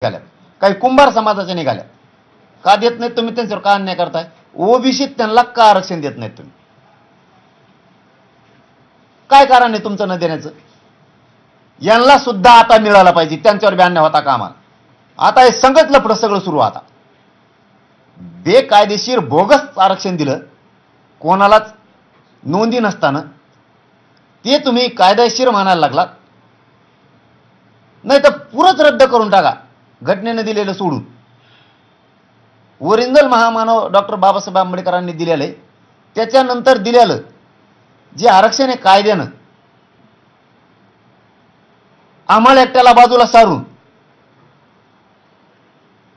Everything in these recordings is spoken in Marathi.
निघाल्यात, काही कुंभार समाजाच्या निघाल्यात. का देत नाही तुम्ही? त्यांच्यावर का अन्याय करताय? ओबीसीत त्यांना का आरक्षण देत नाही तुम्ही? काय कारण आहे तुमचं न देण्याचं? यांना सुद्धा आता मिळाला पाहिजे, त्यांच्यावर बी अन्याय होता कामा. आता हे संगत लफडं सगळं सुरू. आता बेकायदेशीर बोगस आरक्षण दिलं कोणालाच नोंदी नसताना, ते तुम्ही कायदेशीर मानायला लागलात. नाही तर पुरंच रद्द करून टाका, घटनेने दिलेलं सोडून. ओरिजिनल महामानव डॉक्टर बाबासाहेब आंबेडकरांनी दिलेलं आहे, त्याच्यानंतर दिलेलं जे आरक्षण आहे कायद्यानं आम्हाला एकट्याला बाजूला सारून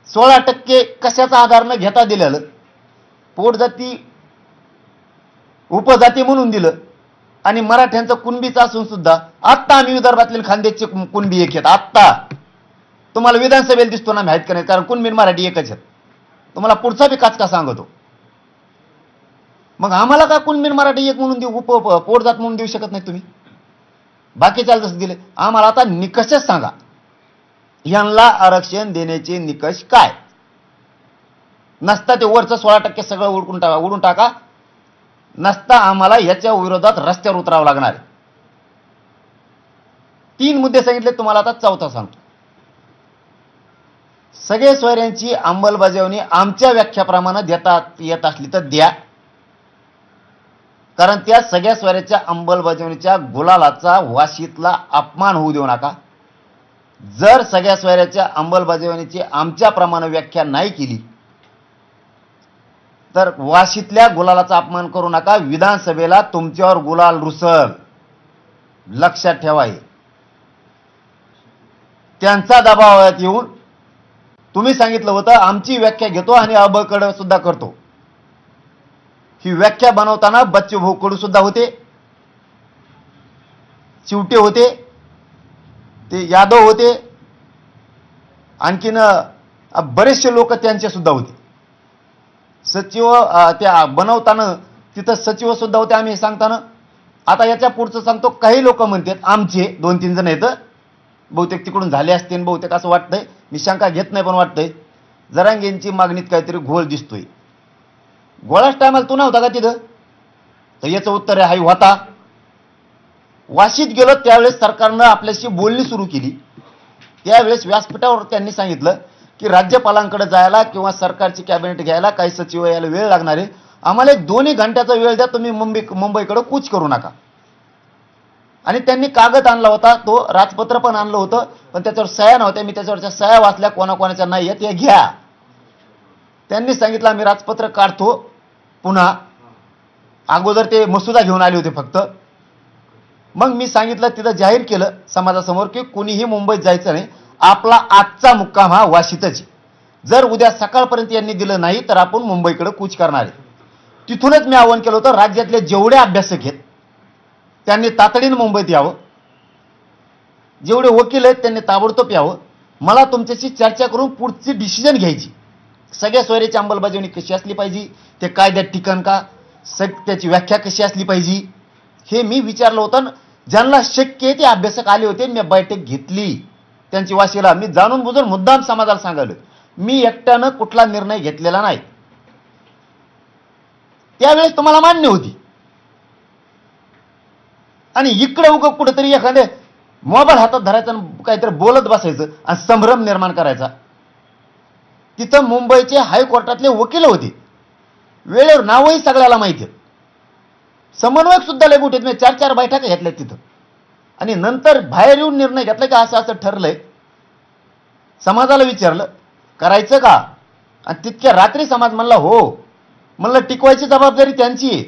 16% कशाचा आधार न घेता दिलेलं, पोटजाती उपजाती म्हणून दिलं. आणि मराठ्यांचं कुणबीचं असून सुद्धा आत्ता आम्ही विदर्भातले खानदेशचे कुणबी एक आहेत. आत्ता तुम्हाला विधानसभेला दिसतो ना माहित का नाही? कारण कुणबी मराठी एकच आहेत. तुम्हाला पुढचा बी काचका सांगतो. मग आम्हाला का कुणबी मराठी एक म्हणून देऊ, पोटजात म्हणून देऊ शकत नाही तुम्ही? बाकीच्या जसं दिले आम्हाला. आता निकषच सांगा, यांना आरक्षण देण्याचे निकष काय? नसता ते वरचं 16% सगळं उडून टाका. नसता आम्हाला याच्या विरोधात रस्त्यावर उतरावं लागणार. 3 मुद्दे सांगितले तुम्हाला, आता चौथा सांगतो. सगळे सोयऱ्यांची अंमलबजावणी आमच्या व्याख्याप्रमाणे देता येत असली तर द्या, कारण त्या सगळ्या सोयऱ्याच्या अंमलबजावणीच्या गुलालाचा वाशीतला अपमान होऊ देऊ नका. जर सगळ्या सोयऱ्याच्या अंमलबजावणीची आमच्याप्रमाणे व्याख्या नाही केली तर वाशीतल्या गुलालाचा अपमान करू नका. विधानसभेला तुमच्यावर गुलाल रुसल, लक्षात ठेवा. त्यांचा दबावात येऊन तुम्ही सांगितलं होतं आमची व्याख्या घेतो आणि अबकड सुद्धा करतो. ही व्याख्या बनवताना बच्चू भाऊ कडू सुद्धा होते, चिवटे होते, ते यादव होते, आणखीन बरेचसे लोक त्यांचे सुद्धा होते. सचिव त्या बनवताना तिथं सचिव सुद्धा होते आम्ही सांगताना. आता याच्या पुढचं सांगतो. काही लोक म्हणतात आमचे 2-3 जण आहेत, बहुतेक तिकडून झाले असतील बहुतेक असं वाटतंय, मी शंका घेत नाही पण वाटतंय जरांगेंची मागणीत काहीतरी घोळ दिसतोय. गोळाच टायमाला तू नव्हता का तिथं? तर याचं उत्तर आहे होता. वाशीत गेलो त्यावेळेस सरकारनं आपल्याशी बोलणी सुरू केली. त्यावेळेस व्यासपीठावर त्यांनी सांगितलं की राज्यपालांकडे जायला किंवा सरकारची कॅबिनेट घ्यायला काही सचिव यायला वेळ लागणार आहे, आम्हाला 2 घंट्याचा वेळ द्या, तुम्ही मुंबईकडे कूच करू नका. आणि त्यांनी कागद आणला होता, तो राजपत्र पण आणलं होतं, पण त्याच्यावर सह्या नव्हत्या. मी त्याच्यावरच्या सह्या वाचल्या, कोणाकोणाच्या नाही आहेत हे घ्या. त्यांनी सांगितलं आम्ही राजपत्र काढतो. पुन्हा अगोदर ते मसुदा घेऊन आले होते फक्त. मग मी सांगितलं, तिथं जाहीर केलं समाजासमोर की कुणीही मुंबईत जायचं नाही, आपला आजचा मुक्काम हा वाशीतच. जर उद्या सकाळपर्यंत यांनी दिलं नाही तर आपण मुंबईकडे कूच करणार आहे. तिथूनच मी आवाहन केलं होतं राज्यातले जेवढे अभ्यासक आहेत त्यांनी तातडीने मुंबईत यावं, जेवढे वकील आहेत त्यांनी ताबडतोब यावं. मला तुमच्याशी चर्चा करून पुढची डिसिजन घ्यायची. सगळ्या सोयऱ्याची अंमलबजावणी कशी असली पाहिजे, ते कायद्यात टिकन का, त्याची व्याख्या कशी असली पाहिजे हे मी विचारलं होतं. ज्यांना शक्य आहे ते अभ्यासक आले होते, मी बैठक घेतली त्यांची वाशीला. मी जाणून बुजून मुद्दाम समाजाला सांगायलो, मी एकट्यानं कुठला निर्णय घेतलेला नाही. त्यावेळेस तुम्हाला मान्य होती. आणि इकडे उग कुठेतरी एखादे मोबाईल हातात धरायचा, काहीतरी बोलत बसायचं आणि संभ्रम निर्माण करायचा. तिथं मुंबईचे हायकोर्टातले वकील होते, वेळेवर नावही सगळ्याला माहिती आहेत, समन्वयक सुद्धा लय मोठे. मी 4-4 बैठका घेतल्या तिथं. आणि नंतर बाहेर येऊन निर्णय घेतला की असं असं ठरलंय. समाजाला विचारलं करायचं का, आणि तितक्या रात्री समाज म्हणला हो. म्हणलं टिकवायची जबाबदारी त्यांची आहे,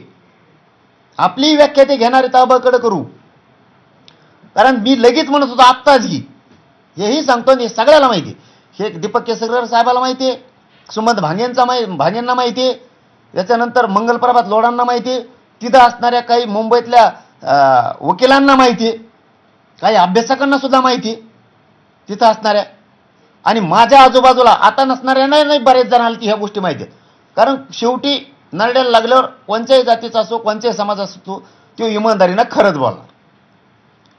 आपली व्याख्या ते घेणारे ताबाकडे करू. कारण मी लगेच म्हणत होतो आत्ताच घे, हेही सांगतो. हे सगळ्याला माहिती आहे. हे दीपक केसरकर साहेबाला माहिती आहे, सुमंत भांगेंना माहिती आहे, त्याच्यानंतर मंगलप्रभात लोढांना माहिती आहे, तिथं असणाऱ्या काही मुंबईतल्या वकिलांना माहिती आहे, काही अभ्यासकांना सुद्धा माहिती आहे तिथं असणाऱ्या. आणि माझ्या आजूबाजूला आता नसणाऱ्या नाही बरेच जणांना ह्या गोष्टी माहिती आहेत. कारण शेवटी नरड्याला लागल्यावर कोणत्याही जातीचा असो, कोणत्याही समाज असतो, तो इमानदारीनं खरंच बोलणार.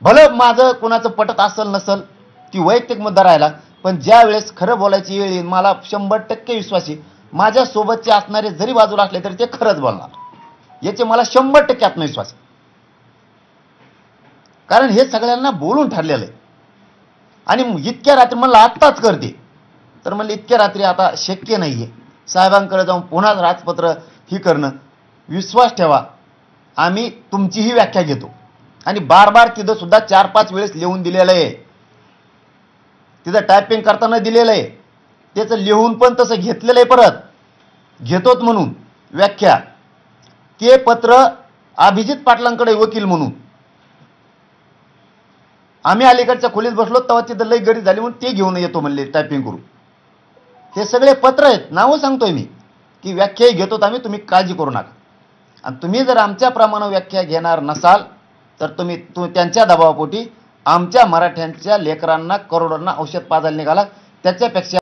भलं माझं कुणाचं पटत असेल नसेल ती वैयक्तिक मुद्दा राहिला, पण ज्या वेळेस खरं बोलायची वेळ येईल मला 100% विश्वास आहे, माझ्या सोबतचे असणारे जरी बाजूला असले तरी ते खरंच बोलणार, याचे मला 100% आत्मविश्वास आहे. कारण हे सगळ्यांना बोलून ठरलेलं आहे. आणि इतक्या रात्री म्हणलं आत्ताच करते, तर म्हणलं इतक्या रात्री आता शक्य नाहीये. साहेबांकडे जाऊन पुन्हा राजपत्र ही करणं. विश्वास ठेवा, आम्ही तुमचीही व्याख्या घेतो आणि बार बार तिथं सुद्धा 4-5 वेळेस लिहून दिलेलं आहे, तिथं टायपिंग करताना दिलेलं आहे, त्याचं लिहून पण तसं घेतलेलं आहे, परत घेतोच म्हणून व्याख्या. ते पत्र अभिजित पाटलांकडे वकील म्हणून आम्ही अलीकडच्या खोलीत बसलो तेव्हा तिथं लई गरी झाली म्हणून ते घेऊन येतो म्हणले टायपिंग करून. हे सगळे पत्र आहेत, नावं सांगतोय मी की व्याख्याही घेतो आम्ही, तुम्ही काळजी करू नका. आणि तुम्ही जर आमच्याप्रमाणे व्याख्या घेणार नसाल तर तुम्ही त्यांच्या दबावापोटी आमच्या मराठ्यांच्या लेकरांना करोडोंना औषध पाजायला निघाला. त्याच्यापेक्षा